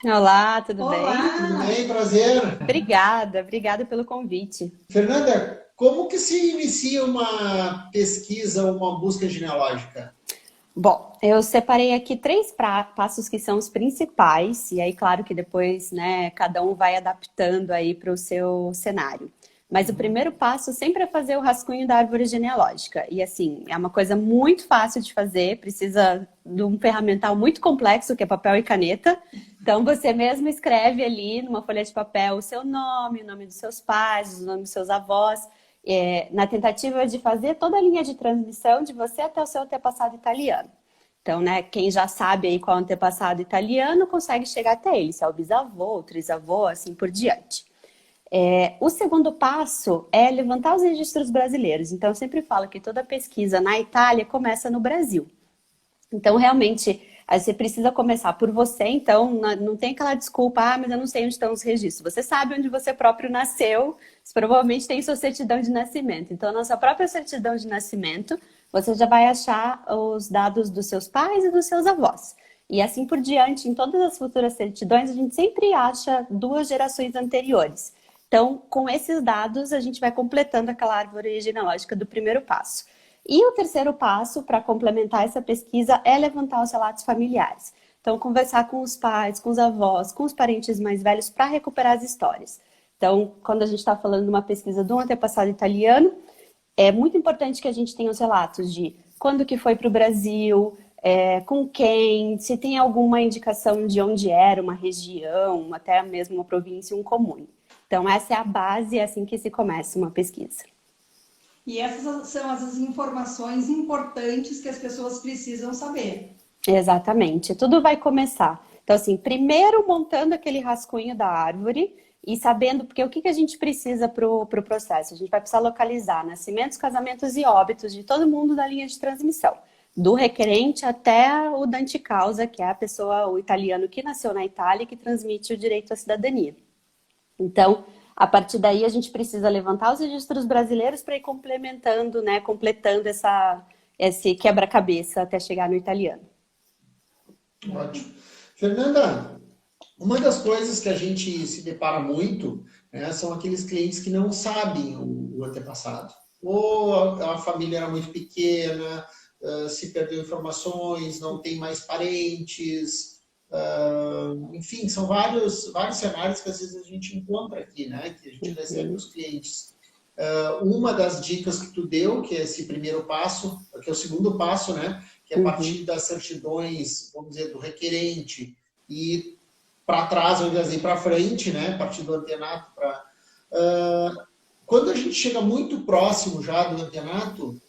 Olá, tudo bem? Tudo bem? Prazer. Obrigada pelo convite. Fernanda, como que se inicia uma pesquisa, uma busca genealógica? Bom, eu separei aqui três passos que são os principais, e aí, claro que depois, né, cada um vai adaptando aí para o seu cenário. Mas o primeiro passo sempre é fazer o rascunho da árvore genealógica. E assim, é uma coisa muito fácil de fazer, precisa de um ferramental muito complexo, que é papel e caneta. Então, você mesmo escreve ali numa folha de papel o seu nome, o nome dos seus pais, o nome dos seus avós, na tentativa de fazer toda a linha de transmissão de você até o seu antepassado italiano. Então, né, quem já sabe aí qual é o antepassado italiano consegue chegar até ele, se é o bisavô, o trisavô, assim por diante. O segundo passo é levantar os registros brasileiros. Então, eu sempre falo que toda pesquisa na Itália começa no Brasil. Então, realmente, aí você precisa começar por você, então não tem aquela desculpa, mas eu não sei onde estão os registros. Você sabe onde você próprio nasceu, você provavelmente tem sua certidão de nascimento. Então, na sua própria certidão de nascimento, você já vai achar os dados dos seus pais e dos seus avós. E assim por diante, em todas as futuras certidões, a gente sempre acha duas gerações anteriores. Então, com esses dados, a gente vai completando aquela árvore genealógica do primeiro passo. E o terceiro passo para complementar essa pesquisa é levantar os relatos familiares. Então, conversar com os pais, com os avós, com os parentes mais velhos para recuperar as histórias. Então, quando a gente está falando de uma pesquisa de um antepassado italiano, é muito importante que a gente tenha os relatos de quando que foi para o Brasil, com quem, se tem alguma indicação de onde era, uma região, até mesmo uma província, um comune. Então, essa é a base, é assim que se começa uma pesquisa. E essas são as informações importantes que as pessoas precisam saber. Exatamente, tudo vai começar. Então, assim, primeiro montando aquele rascunho da árvore e sabendo, porque o que a gente precisa para o processo? A gente vai precisar localizar nascimentos, casamentos e óbitos de todo mundo da linha de transmissão, do requerente até o dante causa, que é a pessoa, o italiano que nasceu na Itália e que transmite o direito à cidadania. Então, a partir daí, a gente precisa levantar os registros brasileiros para ir complementando, né, completando esse quebra-cabeça até chegar no italiano. Ótimo. Fernanda, uma das coisas que a gente se depara muito, né, são aqueles clientes que não sabem o antepassado. Ou a família era muito pequena, se perdeu informações, não tem mais parentes, enfim, são vários cenários que às vezes a gente encontra aqui, né, que a gente recebe Uhum, dos clientes. Uma das dicas que tu deu, que é esse primeiro passo, que é o segundo passo, né, que é uhum. partir das certidões, vamos dizer, do requerente e para trás, ao invés de ir para frente, né, a partir do antenato para... Quando a gente chega muito próximo já do antenato,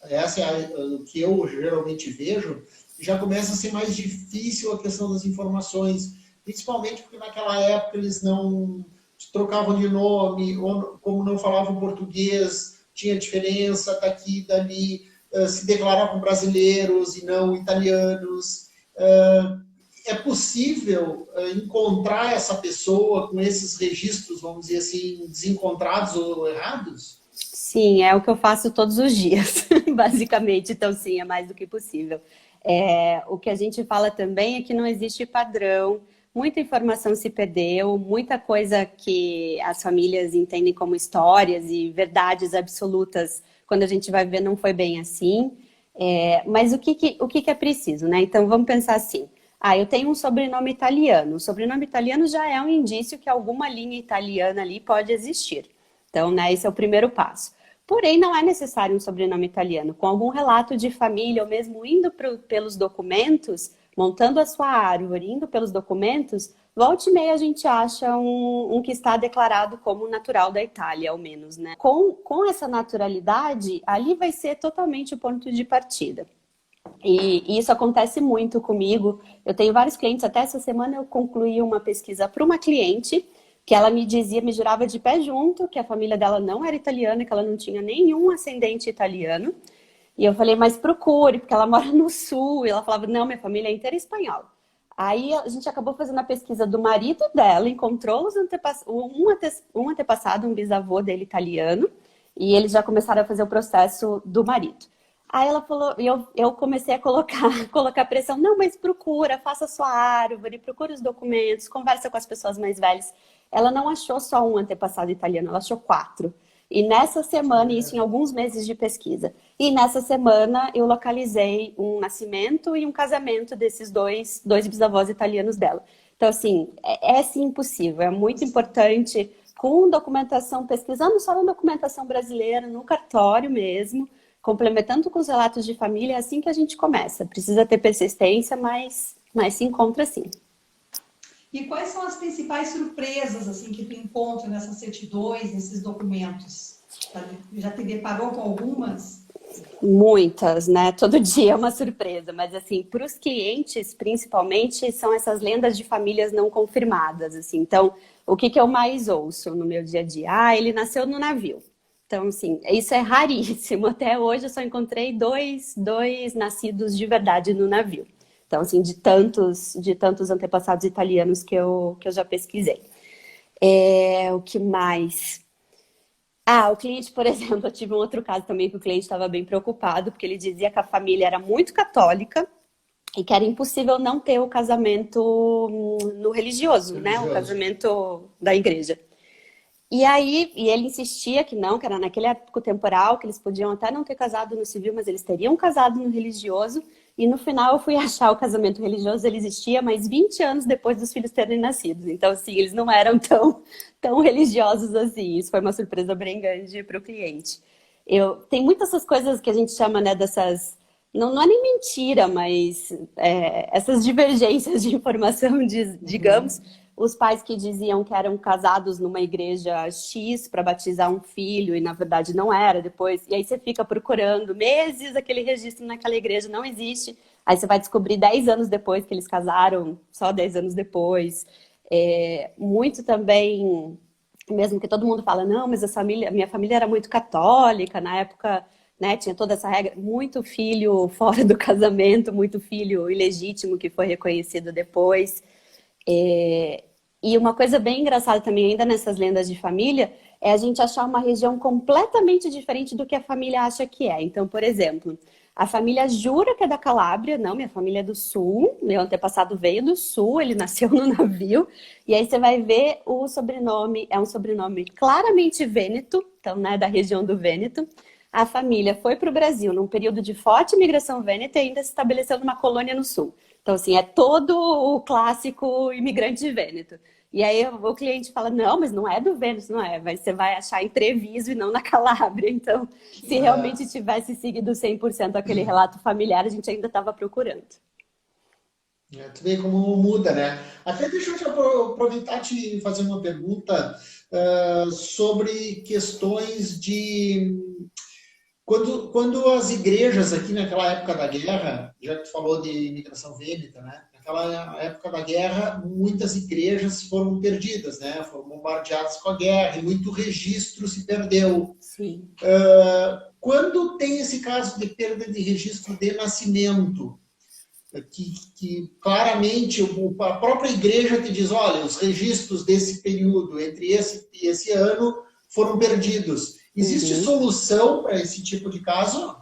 essa é o que eu geralmente vejo, já começa a ser mais difícil a questão das informações, principalmente porque naquela época eles não trocavam de nome, ou como não falavam português, tinha diferença daqui e dali, se declaravam brasileiros e não italianos. É possível encontrar essa pessoa com esses registros, vamos dizer assim, desencontrados ou errados? Sim, é o que eu faço todos os dias, basicamente. Então, sim, é mais do que possível. O que a gente fala também é que não existe padrão, muita informação se perdeu, muita coisa que as famílias entendem como histórias e verdades absolutas, quando a gente vai ver, não foi bem assim. Mas o que é preciso, né? Então, vamos pensar assim. Ah, eu tenho um sobrenome italiano. O sobrenome italiano já é um indício que alguma linha italiana ali pode existir. Então, né, esse é o primeiro passo. Porém, não é necessário um sobrenome italiano. Com algum relato de família, ou mesmo indo pelos documentos, montando a sua árvore, indo pelos documentos, volta e meia a gente acha um que está declarado como natural da Itália, ao menos, né? Com essa naturalidade, ali vai ser totalmente o ponto de partida. E isso acontece muito comigo. Eu tenho vários clientes, até essa semana eu concluí uma pesquisa para uma cliente que ela me dizia, me jurava de pé junto que a família dela não era italiana, que ela não tinha nenhum ascendente italiano. E eu falei, mas procure, porque ela mora no sul. E ela falava, não, minha família é inteira espanhola. Aí a gente acabou fazendo a pesquisa do marido dela, encontrou um antepassado, um bisavô dele italiano, e eles já começaram a fazer o processo do marido. Aí ela falou, e eu comecei a colocar pressão. Não, mas procura, faça sua árvore, procura os documentos, conversa com as pessoas mais velhas. Ela não achou só um antepassado italiano, ela achou 4. E nessa semana, isso em alguns meses de pesquisa, e nessa semana eu localizei um nascimento e um casamento desses dois bisavós italianos dela. Então, assim, é sim possível, é muito importante, com documentação, pesquisando só na documentação brasileira, no cartório mesmo, complementando com os relatos de família, é assim que a gente começa. Precisa ter persistência, mas se encontra sim. E quais são as principais surpresas assim que tu encontra nessas certidões, nesses documentos? Já te deparou com algumas? Muitas, né? Todo dia é uma surpresa, mas assim, para os clientes, principalmente, são essas lendas de famílias não confirmadas, assim. Então, o que eu mais ouço no meu dia a dia? Ah, ele nasceu no navio. Então, assim, isso é raríssimo. Até hoje eu só encontrei dois nascidos de verdade no navio. Então, assim, de tantos antepassados italianos que eu já pesquisei. O que mais? O cliente, por exemplo, eu tive um outro caso também que o cliente estava bem preocupado, porque ele dizia que a família era muito católica e que era impossível não ter o casamento no religioso, né? O casamento da igreja. E aí, ele insistia que não, que era naquele época temporal, que eles podiam até não ter casado no civil, mas eles teriam casado no religioso. E no final eu fui achar o casamento religioso, ele existia, mas 20 anos depois dos filhos terem nascido. Então, assim, eles não eram tão religiosos assim. Isso foi uma surpresa bem grande para o cliente. Tem muitas essas coisas que a gente chama, né, dessas... Não é nem mentira, mas essas divergências de informação, digamos... Os pais que diziam que eram casados numa igreja X para batizar um filho e na verdade não era depois. E aí você fica procurando meses aquele registro naquela igreja, não existe. Aí você vai descobrir 10 anos depois que eles casaram, só 10 anos depois. Muito também, mesmo que todo mundo fala, não, mas minha família era muito católica, na época, né, tinha toda essa regra. Muito filho fora do casamento, muito filho ilegítimo que foi reconhecido depois. E uma coisa bem engraçada também, ainda nessas lendas de família, é a gente achar uma região completamente diferente do que a família acha que é. Então, por exemplo, a família jura que é da Calábria. Não, minha família é do Sul, meu antepassado veio do Sul, ele nasceu no navio. E aí você vai ver o sobrenome, é um sobrenome claramente vêneto, então, né, da região do Vêneto. A família foi para o Brasil num período de forte imigração vêneta e ainda se estabeleceu numa colônia no Sul. Então, assim, é todo o clássico imigrante de Vêneto. E aí o cliente fala, não, mas não é do Vêneto, não é. Mas você vai achar em Treviso e não na Calábria. Então, se realmente tivesse seguido 100% aquele relato familiar, a gente ainda estava procurando. Tu vê como muda, né? Até deixa eu te aproveitar e te fazer uma pergunta sobre questões de... Quando as igrejas aqui naquela época da guerra, já que tu falou de imigração vêneta, né? Naquela época da guerra, muitas igrejas foram perdidas, né? Foram bombardeadas com a guerra e muito registro se perdeu. Sim. Quando tem esse caso de perda de registro de nascimento, que claramente a própria igreja te diz, olha, os registros desse período, entre esse e esse ano, foram perdidos. Existe solução para esse tipo de caso?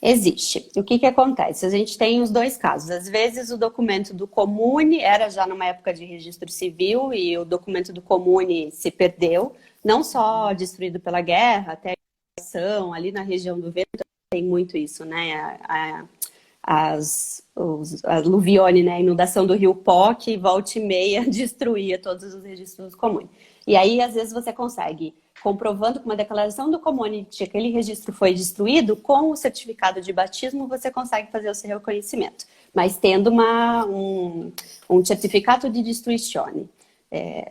Existe. O que acontece? A gente tem os dois casos. Às vezes o documento do comune era já numa época de registro civil e o documento do comune se perdeu, não só destruído pela guerra, até a inundação, ali na região do Vêneto tem muito isso, né? A aluvione, né? A inundação do rio Pó, que volta e meia destruía todos os registros comuns. E aí, às vezes, você consegue, comprovando com uma declaração do comune que aquele registro foi destruído, com o certificado de batismo, você consegue fazer o seu reconhecimento. Mas tendo um certificado de destruição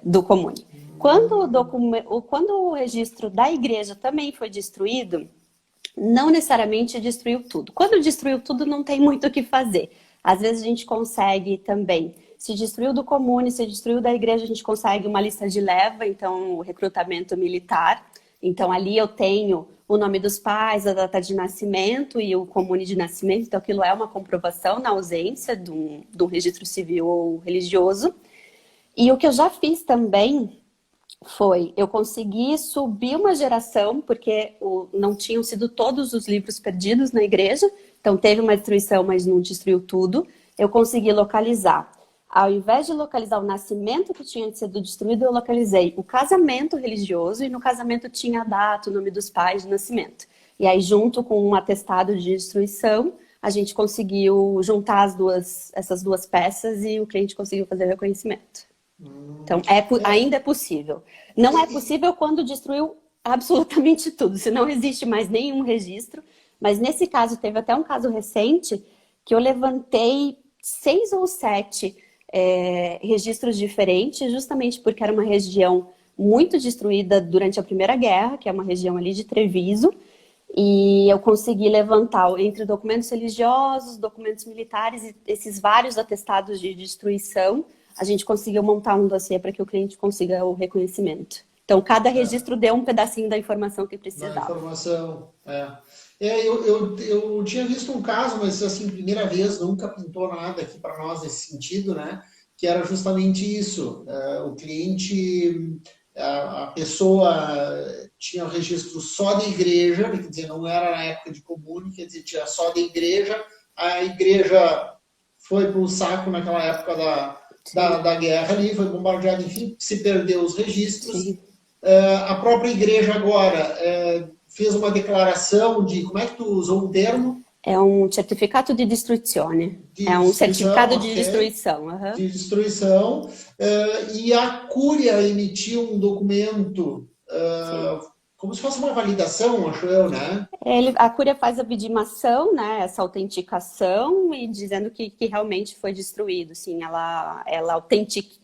do comune. Quando o registro da igreja também foi destruído, não necessariamente destruiu tudo. Quando destruiu tudo, não tem muito o que fazer. Às vezes a gente consegue também, se destruiu do comune, se destruiu da igreja, a gente consegue uma lista de leva, então o recrutamento militar. Então ali eu tenho o nome dos pais, a data de nascimento e o comune de nascimento. Então aquilo é uma comprovação na ausência de um registro civil ou religioso. E o que eu já fiz também Foi. Eu consegui subir uma geração, porque não tinham sido todos os livros perdidos na igreja, então teve uma destruição, mas não destruiu tudo. Eu consegui localizar. Ao invés de localizar o nascimento que tinha sido destruído, eu localizei o casamento religioso, e no casamento tinha a data, o nome dos pais de nascimento. E aí, junto com um atestado de destruição, a gente conseguiu juntar essas duas peças e o cliente conseguiu fazer o reconhecimento. Então, ainda é possível. Não é possível quando destruiu absolutamente tudo, se não existe mais nenhum registro. Mas nesse caso, teve até um caso recente que eu levantei 6 ou 7 registros diferentes, justamente porque era uma região muito destruída durante a Primeira Guerra, que é uma região ali de Treviso, e eu consegui levantar entre documentos religiosos, documentos militares e esses vários atestados de destruição. A gente conseguiu montar um dossiê para que o cliente consiga o reconhecimento. Então, cada registro deu um pedacinho da informação que precisava. Da informação, eu tinha visto um caso, mas assim, primeira vez, nunca pintou nada aqui para nós nesse sentido, né? Que era justamente isso. O cliente, a pessoa tinha registro só da igreja, quer dizer, não era na época de comune, quer dizer, tinha só da igreja, a igreja foi para o saco naquela época da guerra ali, foi bombardeada, enfim, se perdeu os registros. A própria igreja agora fez uma declaração de, como é que tu usou o termo? É um certificado de destruzione. É um certificado de destruição. De destruição. E a Cúria emitiu um documento, como se fosse uma validação, acho eu, né? A Cúria faz a vidimação, né, essa autenticação, e dizendo que realmente foi destruído. Sim, ela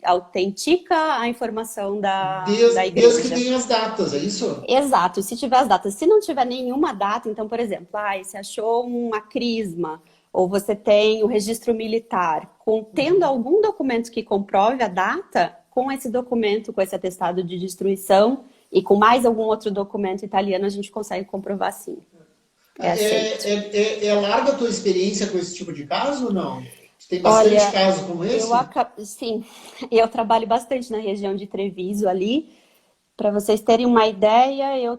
autentica a informação da igreja. Desde que tem as datas, é isso? Exato, se tiver as datas. Se não tiver nenhuma data, então, por exemplo, você achou uma crisma, ou você tem o registro militar, tendo algum documento que comprove a data, com esse documento, com esse atestado de destruição, e com mais algum outro documento italiano, a gente consegue comprovar sim. É larga a tua experiência com esse tipo de caso ou não? Tem bastante casos como esse? Sim, eu trabalho bastante na região de Treviso ali. Para vocês terem uma ideia, eu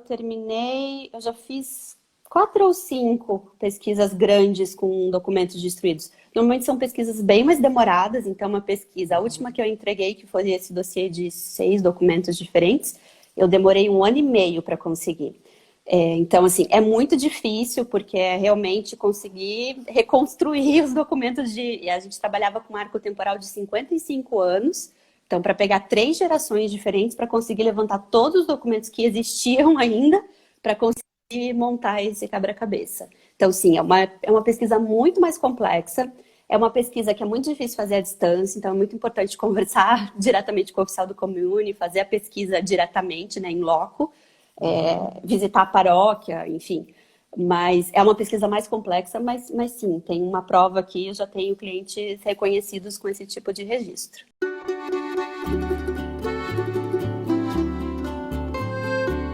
já fiz 4 ou 5 pesquisas grandes com documentos destruídos. Normalmente são pesquisas bem mais demoradas, então uma pesquisa, a última que eu entreguei, que foi esse dossiê de 6 documentos diferentes, eu demorei 1 ano e meio para conseguir. Então, assim, é muito difícil, porque é realmente conseguir reconstruir os documentos e a gente trabalhava com um arco temporal de 55 anos, então, para pegar 3 gerações diferentes, para conseguir levantar todos os documentos que existiam ainda, para conseguir montar esse quebra-cabeça. Então, sim, é uma pesquisa muito mais complexa, é uma pesquisa que é muito difícil fazer à distância, então é muito importante conversar diretamente com o oficial do comune, fazer a pesquisa diretamente, né, em loco, visitar a paróquia, enfim. Mas é uma pesquisa mais complexa, mas sim, tem uma prova aqui, eu já tenho clientes reconhecidos com esse tipo de registro.